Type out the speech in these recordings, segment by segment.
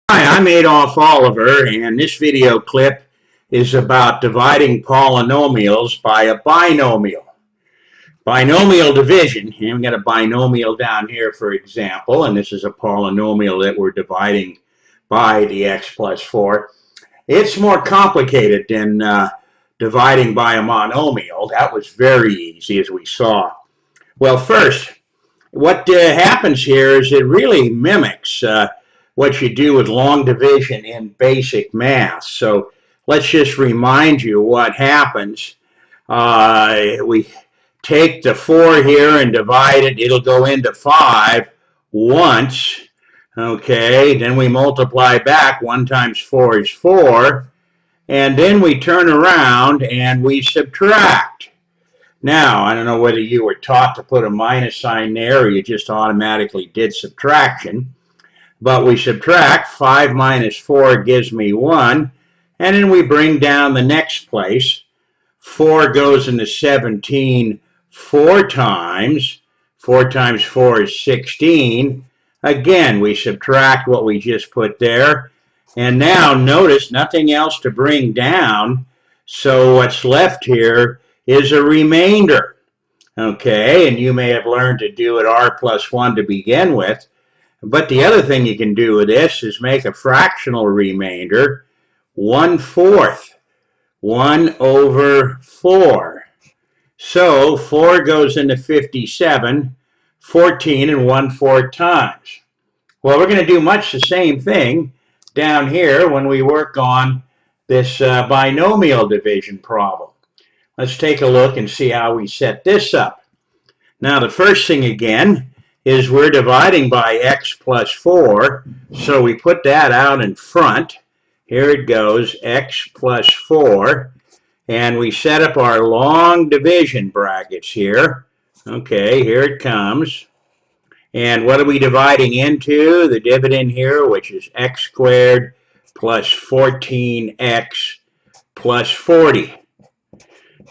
Hi, I'm Adolph Oliver, and this video clip is about dividing polynomials by a binomial. Binomial division, and we've got a binomial down here, for example, and this is a polynomial that we're dividing by the x plus 4. It's more complicated than dividing by a monomial. That was very easy, as we saw. Well, first, what happens here is it really mimics what you do with long division in basic math. So let's just remind you what happens. We take the 4 here and divide it. It'll go into 5 once. Okay, then we multiply back. 1 times 4 is 4. And then we turn around and we subtract. Now, I don't know whether you were taught to put a minus sign there or you just automatically did subtraction. But we subtract. 5 minus 4 gives me 1. And then we bring down the next place. 4 goes into 17 4 times. 4 times 4 is 16. Again, we subtract what we just put there. And now notice nothing else to bring down. So what's left here is a remainder. Okay, and you may have learned to do it r plus 1 to begin with. But the other thing you can do with this is make a fractional remainder, 1/4, 1 over 4. So 4 goes into 57, 14 and 1/4 times. Well, we're going to do much the same thing down here when we work on this binomial division problem. Let's take a look and see how we set this up. Now, the first thing again is we're dividing by x plus 4, so we put that out in front. Here it goes, x plus 4, and we set up our long division brackets here. Okay, here it comes. And what are we dividing into? The dividend here, which is x squared plus 14x plus 40.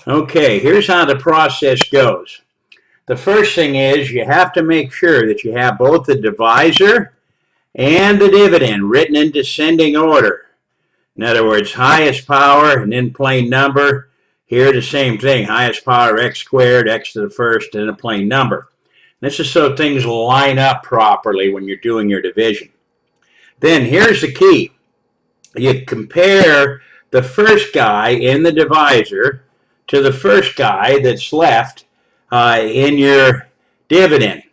Okay, here's how the process goes. The first thing is you have to make sure that you have both the divisor and the dividend written in descending order. In other words, highest power and then plain number. Here the same thing, highest power x squared, x to the first, and a plain number. This is so things line up properly when you're doing your division. Then here's the key. You compare the first guy in the divisor to the first guy that's left in your dividend.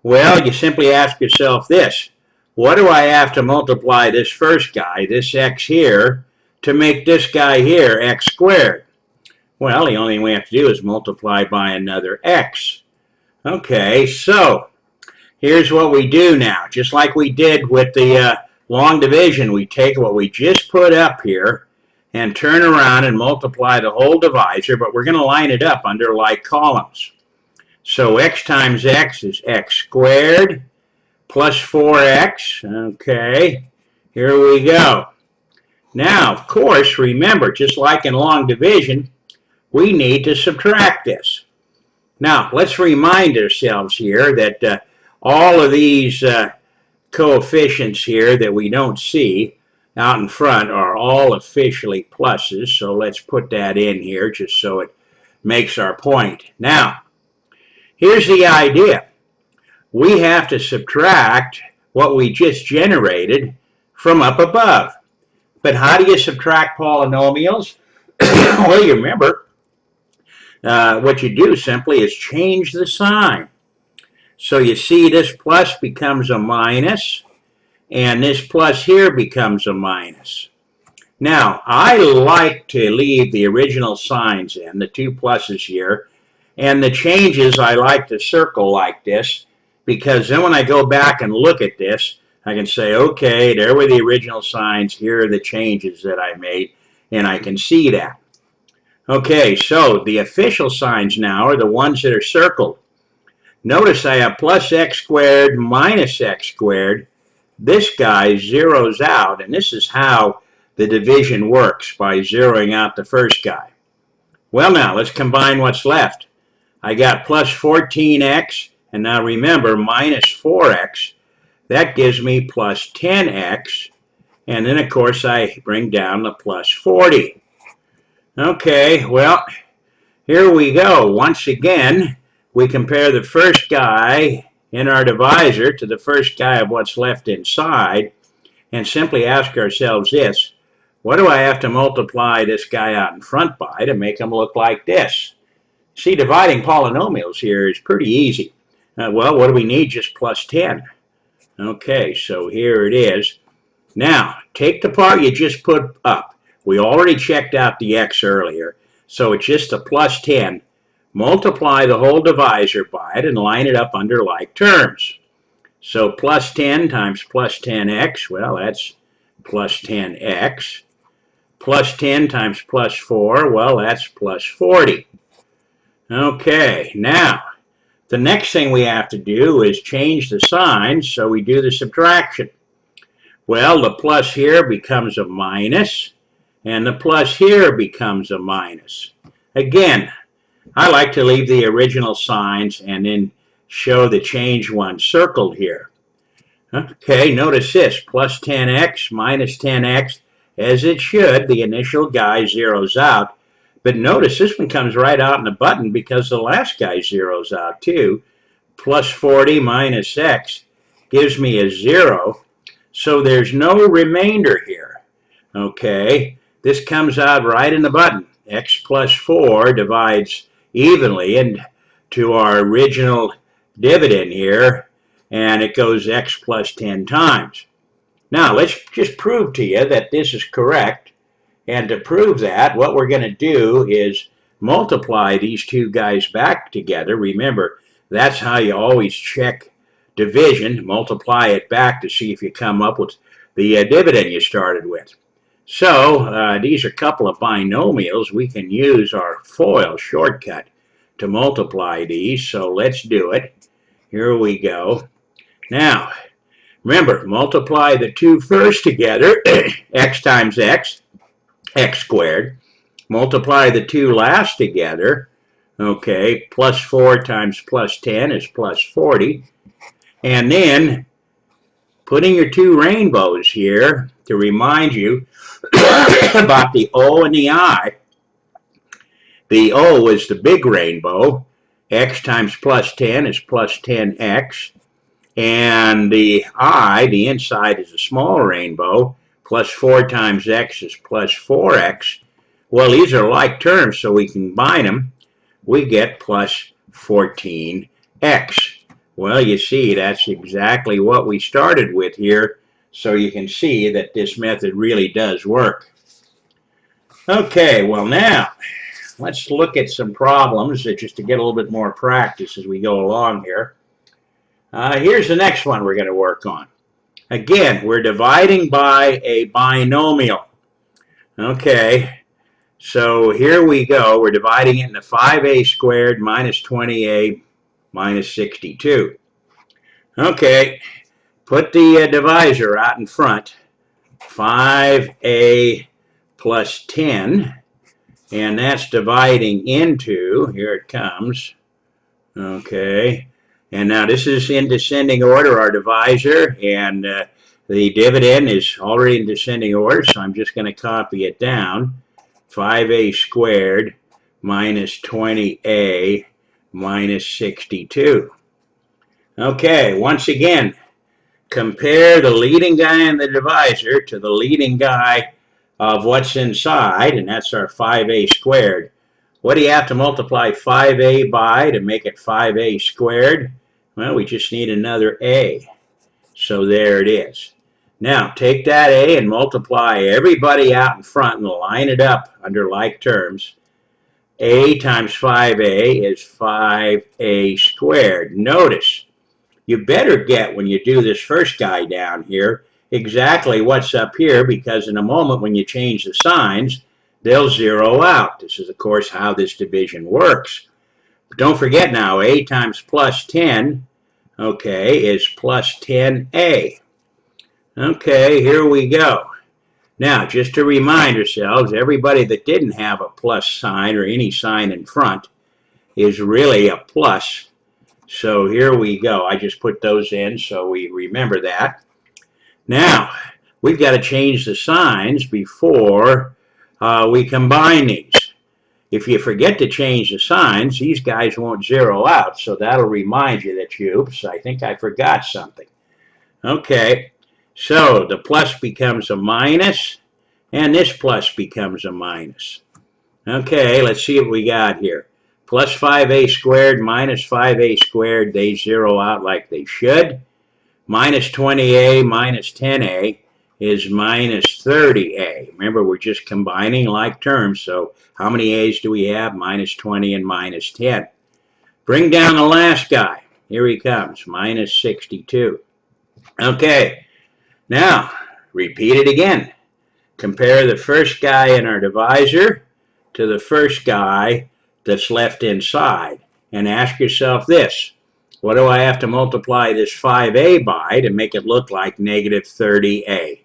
Well, you simply ask yourself this: what do I have to multiply this first guy, this x here, to make this guy here x squared? Well, the only thing we have to do is multiply by another x. Okay, so here's what we do now. Just like we did with the long division, we take what we just put up here and turn around and multiply the whole divisor, but we're going to line it up under like columns. So x times x is x squared plus 4x. Okay, here we go. Now, of course, remember, just like in long division, we need to subtract this. Now, let's remind ourselves here that all of these coefficients here that we don't see out in front are all officially pluses, so let's put that in here just so it makes our point. Now, here's the idea. We have to subtract what we just generated from up above. But how do you subtract polynomials? Well, you remember, what you do simply is change the sign. So you see this plus becomes a minus, and this plus here becomes a minus. Now, I like to leave the original signs in, the two pluses here, and the changes I like to circle like this, because then when I go back and look at this, I can say, okay, there were the original signs, here are the changes that I made, and I can see that. Okay, so the official signs now are the ones that are circled. Notice I have plus x squared minus x squared. This guy zeroes out, and this is how the division works, by zeroing out the first guy. Well, now, let's combine what's left. I got plus 14x, and now remember, minus 4x. That gives me plus 10x, And then, of course, I bring down the plus 40. Okay, well, here we go. Once again, we compare the first guy in our divisor to the first guy of what's left inside, and simply ask ourselves this: what do I have to multiply this guy out in front by to make him look like this? See, dividing polynomials here is pretty easy. Well, what do we need? Just plus 10. Okay, so here it is. Now, take the part you just put up. We already checked out the x earlier, so it's just a plus 10. Multiply the whole divisor by it and line it up under like terms. So plus 10 times plus 10x, well, that's plus 10x. Plus 10 times plus 4, well, that's plus 40. Okay, now, the next thing we have to do is change the signs, so we do the subtraction. Well, the plus here becomes a minus, and the plus here becomes a minus. Again, I like to leave the original signs and then show the change one circled here. Okay, notice this, plus 10x minus 10x, as it should, the initial guy zeroes out. But notice this one comes right out in the button because the last guy zeroes out too. Plus 40 minus x gives me a 0. So there's no remainder here. Okay, this comes out right in the button. X plus 4 divides evenly into our original dividend here, and it goes x plus 10 times. Now, let's just prove to you that this is correct. And to prove that, what we're going to do is multiply these two guys back together. Remember, that's how you always check division. Multiply it back to see if you come up with the dividend you started with. So these are a couple of binomials. We can use our FOIL shortcut to multiply these. So let's do it. Here we go. Now, remember, multiply the two first together, x times x, x squared. Multiply the two last together, okay, plus 4 times plus 10 is plus 40. And then putting your two rainbows here to remind you about the O and the I. The O is the big rainbow. X times plus 10 is plus 10x. And the I, the inside, is a small rainbow. Plus 4 times x is plus 4x. Well, these are like terms, so we combine them. We get plus 14x. Well, you see, that's exactly what we started with here. So you can see that this method really does work. Okay, well now, let's look at some problems just to get a little bit more practice as we go along here. Here's the next one we're going to work on. Again, we're dividing by a binomial. Okay, so here we go. We're dividing it into 5a squared minus 20a minus 62. Okay, put the divisor out in front. 5a plus 10, and that's dividing into, here it comes. Okay, and now this is in descending order, our divisor, and the dividend is already in descending order, so I'm just going to copy it down. 5a squared minus 20a minus 62. Okay, once again, compare the leading guy in the divisor to the leading guy of what's inside, and that's our 5a squared. What do you have to multiply 5a by to make it 5a squared? Well, we just need another a. So there it is. Now, take that a and multiply everybody out in front and line it up under like terms. A times 5a is 5a squared. Notice, you better get, when you do this first guy down here, exactly what's up here, because in a moment when you change the signs, they'll zero out. This is, of course, how this division works. But don't forget now, a times plus 10, okay, is plus 10a. Okay, here we go. Now, just to remind ourselves, everybody that didn't have a plus sign or any sign in front is really a plus. So here we go. I just put those in so we remember that. Now, we've got to change the signs before we combine these. If you forget to change the signs, these guys won't zero out, so that'll remind you that oops, I think I forgot something. Okay, so the plus becomes a minus, and this plus becomes a minus. Okay, let's see what we got here. Plus 5a squared minus 5a squared, they zero out like they should. Minus 20a minus 10a is minus 30a. Remember, we're just combining like terms, so how many a's do we have? Minus 20 and minus 10. Bring down the last guy. Here he comes, minus 62. Okay, now repeat it again. Compare the first guy in our divisor to the first guy that's left inside, and ask yourself this. What do I have to multiply this 5a by to make it look like negative 30a?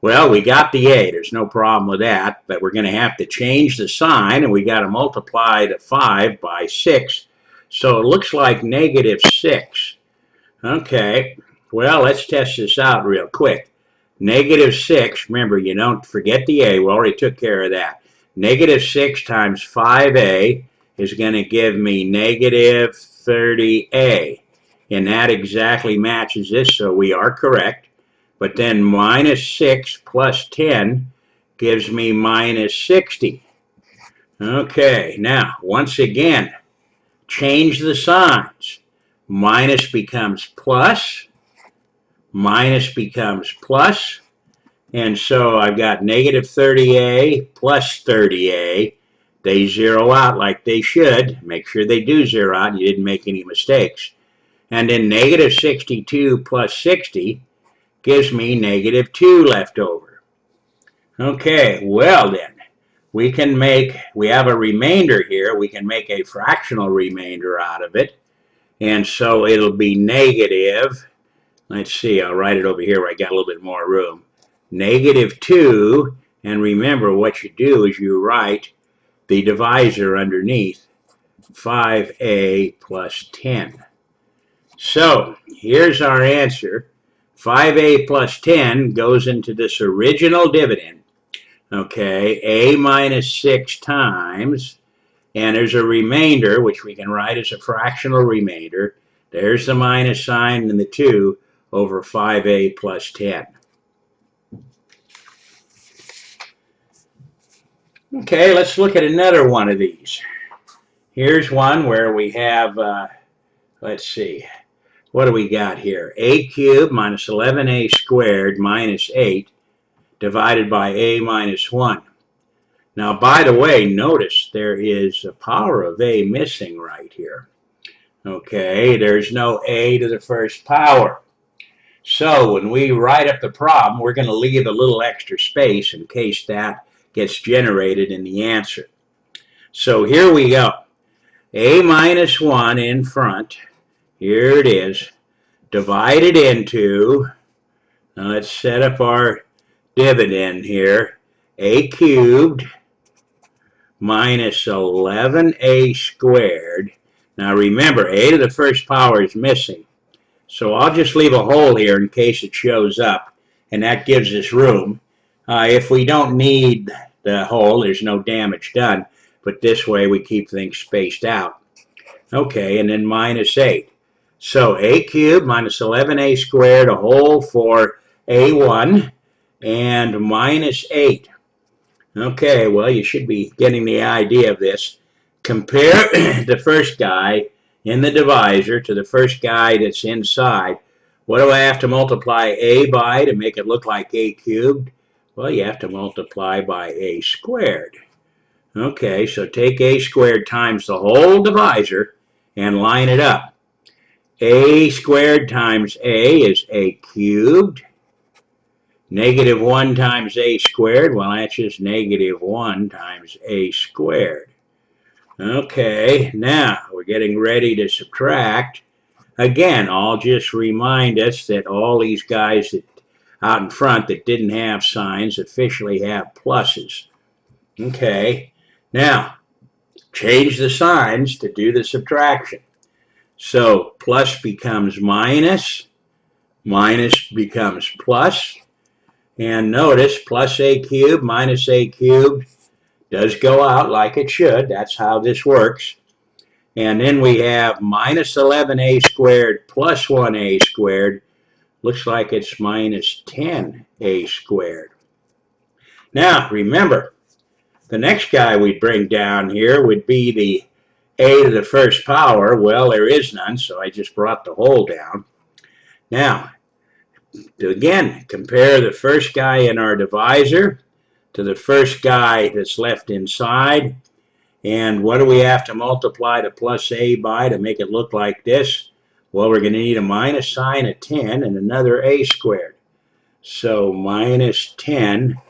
Well, we got the a. There's no problem with that, but we're going to have to change the sign, and we got to multiply the 5 by 6. So it looks like negative 6. Okay, well, let's test this out real quick. Negative 6, remember, you don't forget the a. We already took care of that. Negative 6 times 5a is going to give me negative 30a. And that exactly matches this, so we are correct. But then minus 6 plus 10 gives me minus 60. Okay, now, once again, change the signs. Minus becomes plus, minus becomes plus, and so I've got negative 30a plus 30a. They zero out like they should. Make sure they do zero out and you didn't make any mistakes. And then negative 62 plus 60 gives me negative 2 left over. Okay, well then, we have a remainder here. We can make a fractional remainder out of it. And so it'll be negative, let's see, I'll write it over here where I got a little bit more room. Negative 2, and remember what you do is you write the divisor underneath, 5a plus 10. So here's our answer. 5a plus 10 goes into this original dividend. Okay, a minus 6 times, and there's a remainder, which we can write as a fractional remainder. There's the minus sign and the 2 over 5a plus 10. Okay, let's look at another one of these. Here's one where we have, let's see, what do we got here? A cubed minus 11a squared minus 8 divided by a minus 1. Now, by the way, notice there is a power of a missing right here. Okay, there's no a to the first power. So when we write up the problem, we're going to leave a little extra space in case that gets generated in the answer. So here we go. A minus 1 in front. Here it is. Divided into, now let's set up our dividend here. A cubed minus 11a squared. Now remember, a to the first power is missing. So I'll just leave a hole here in case it shows up, and that gives us room. If we don't need the hole, there's no damage done, but this way we keep things spaced out. Okay, and then minus 8. So a cubed minus 11a squared, a whole for a1, and minus 8. Okay, well, you should be getting the idea of this. Compare the first guy in the divisor to the first guy that's inside. What do I have to multiply a by to make it look like a cubed? Well, you have to multiply by a squared. Okay, so take a squared times the whole divisor and line it up. A squared times a is a cubed. Negative 1 times a squared, well, that's just negative 1 times a squared. Okay, now we're getting ready to subtract. Again, I'll just remind us that all these guys that out in front that didn't have signs officially have pluses. Okay, now change the signs to do the subtraction. So plus becomes minus, minus becomes plus. And notice plus a cubed minus a cubed does go out like it should. That's how this works. And then we have minus 11a squared plus 1a squared. Looks like it's minus 10a squared. Now, remember, the next guy we'd bring down here would be the a to the first power. Well, there is none, so I just brought the whole down. Now, to again compare the first guy in our divisor to the first guy that's left inside. And what do we have to multiply the plus a by to make it look like this? Well, we're going to need a minus sign of 10 and another a squared. So minus 10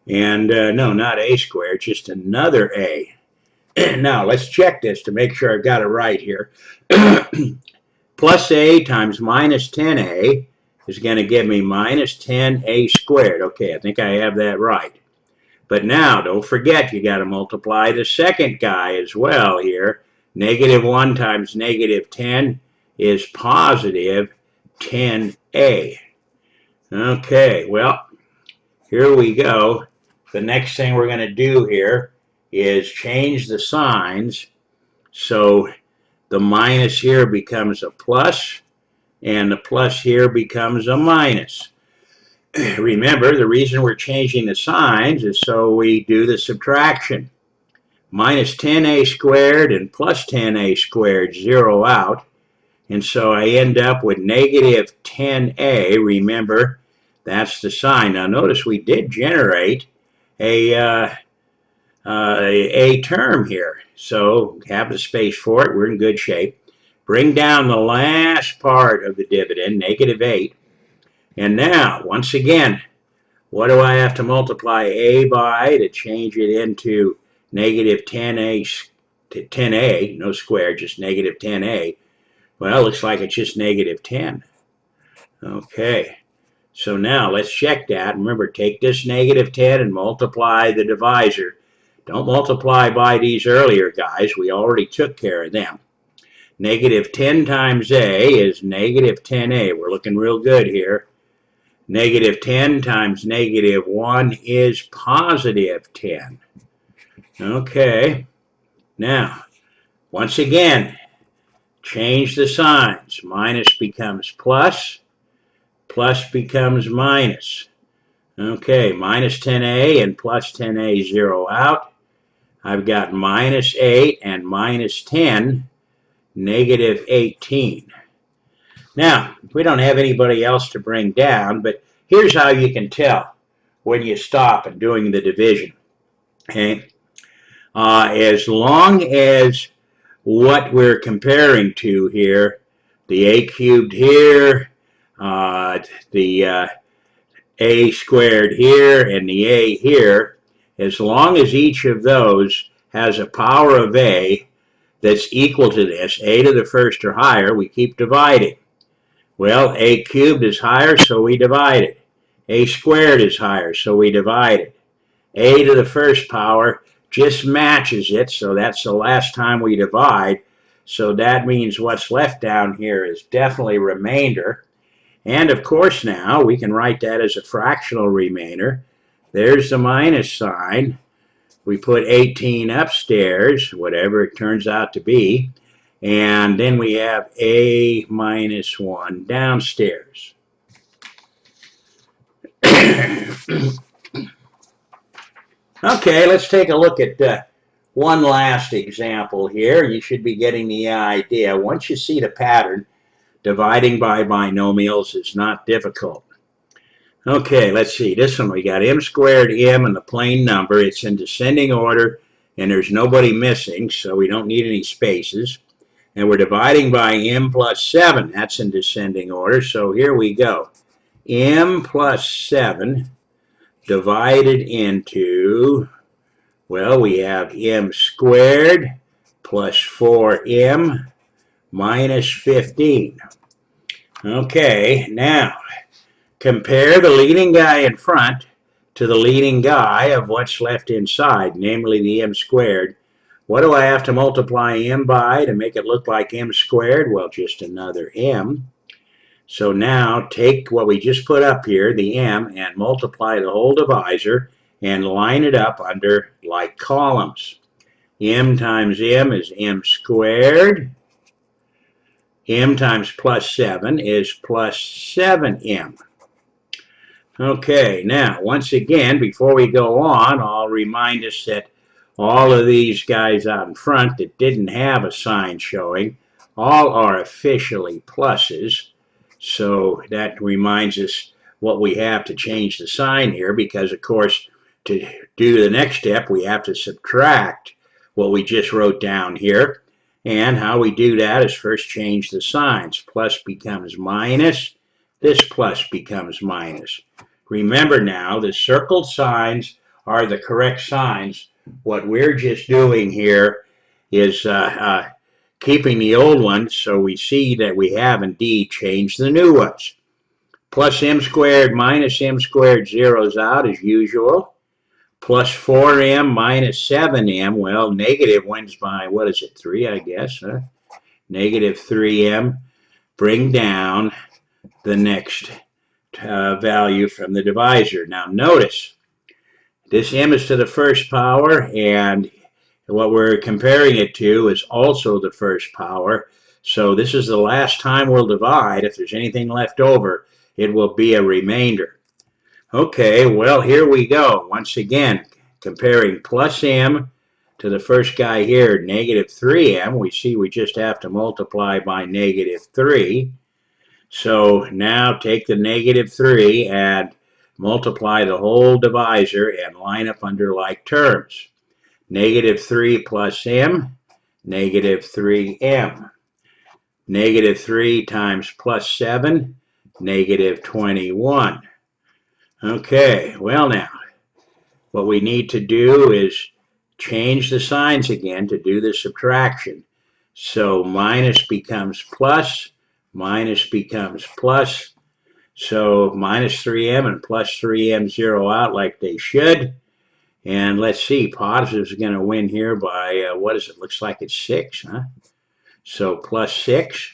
and no, not a squared, just another a. Now, let's check this to make sure I've got it right here. Plus a times minus 10a is going to give me minus 10a squared. Okay, I think I have that right. But now, don't forget, you got to multiply the second guy as well here. Negative 1 times negative 10 is positive 10a. Okay, well, here we go. The next thing we're going to do here is change the signs. So the minus here becomes a plus, and the plus here becomes a minus. Remember, the reason we're changing the signs is so we do the subtraction. Minus 10a squared and plus 10a squared zero out. And so I end up with negative 10a. Remember, that's the sign. Now notice we did generate a term here. So have the space for it. We're in good shape. Bring down the last part of the dividend, negative 8. And now, once again, what do I have to multiply a by to change it into negative 10a to 10a, no square, just negative 10a? Well, it looks like it's just negative 10. Okay, so now let's check that. Remember, take this negative 10 and multiply the divisor. Don't multiply by these earlier guys. We already took care of them. Negative 10 times a is negative 10a. We're looking real good here. Negative 10 times negative 1 is positive 10. Okay. Now, once again, change the signs. Minus becomes plus. Plus becomes minus. Okay, minus 10a and plus 10a zero out. I've got minus 8 and minus 10, negative 18. Now, we don't have anybody else to bring down, but here's how you can tell when you stop and doing the division. Okay, as long as what we're comparing to here, the a cubed here, the a squared here, and the a here, as long as each of those has a power of a that's equal to this, a to the first or higher, we keep dividing. Well, a cubed is higher, so we divide it. A squared is higher, so we divide it. A to the first power just matches it, so that's the last time we divide. So that means what's left down here is definitely remainder. And of course now, we can write that as a fractional remainder. There's the minus sign. We put 18 upstairs, whatever it turns out to be. And then we have a minus 1 downstairs. Okay, let's take a look at one last example here. You should be getting the idea. Once you see the pattern, dividing by binomials is not difficult. Okay, let's see. This one, we got m squared m and the plain number. It's in descending order, and there's nobody missing, so we don't need any spaces. And we're dividing by m plus 7. That's in descending order, so here we go. M plus 7 divided into, well, we have m squared plus 4m minus 15. Okay, now compare the leading guy in front to the leading guy of what's left inside, namely the m squared. What do I have to multiply m by to make it look like m squared? Well, just another m. So now take what we just put up here, the m, and multiply the whole divisor and line it up under like columns. M times m is m squared. M times plus 7 is plus 7m. Okay, now once again, before we go on, I'll remind us that all of these guys out in front that didn't have a sign showing, all are officially pluses. So that reminds us what we have to change the sign here, because of course to do the next step we have to subtract what we just wrote down here. And how we do that is first change the signs. Plus becomes minus, this plus becomes minus. Remember now, the circled signs are the correct signs. What we're just doing here is keeping the old ones, so we see that we have indeed changed the new ones. Plus m squared minus m squared zeroes out as usual. Plus 4m minus 7m, well, negative wins by, what is it, 3, I guess, huh? Negative 3m, bring down the next value from the divisor. Now notice, this m is to the first power, and what we're comparing it to is also the first power. So this is the last time we'll divide. If there's anything left over, it will be a remainder. Okay, well, here we go. Once again, comparing plus m to the first guy here, negative 3m. We see we just have to multiply by negative 3. So now take the negative 3 and multiply the whole divisor and line up under like terms. Negative 3 plus m, negative 3m. Negative 3 times plus 7, negative 21. Okay, well now, what we need to do is change the signs again to do the subtraction. So minus becomes plus, minus becomes plus. So minus 3m and plus 3m zero out like they should. And let's see, positive is going to win here by, what is it? Looks like it's 6, huh? So plus 6.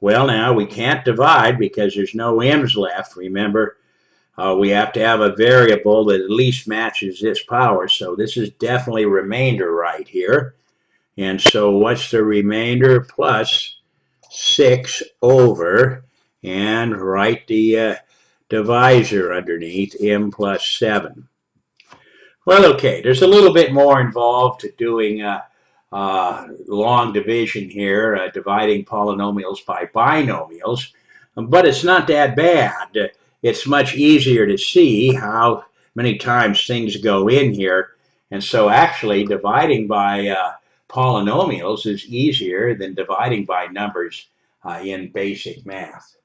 Well, now we can't divide because there's no m's left. Remember, we have to have a variable that at least matches this power. So this is definitely remainder right here. And so what's the remainder? Plus 6 over, and write the divisor underneath, m plus 7. Well, okay, there's a little bit more involved to doing long division here, dividing polynomials by binomials, but it's not that bad. It's much easier to see how many times things go in here, and so actually dividing by polynomials is easier than dividing by numbers in basic math.